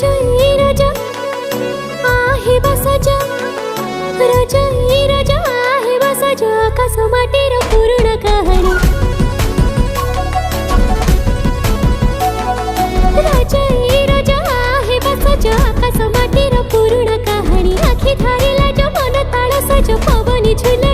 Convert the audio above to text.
राजा आहे बसाजा राजा आहे बसाजा आकाश माटीर पूर्ण कहाणी राजा आहे बसाजा आकाश माटीर पूर्ण कहाणी आखी धारिला जो मन ताळ सज पवनी झुला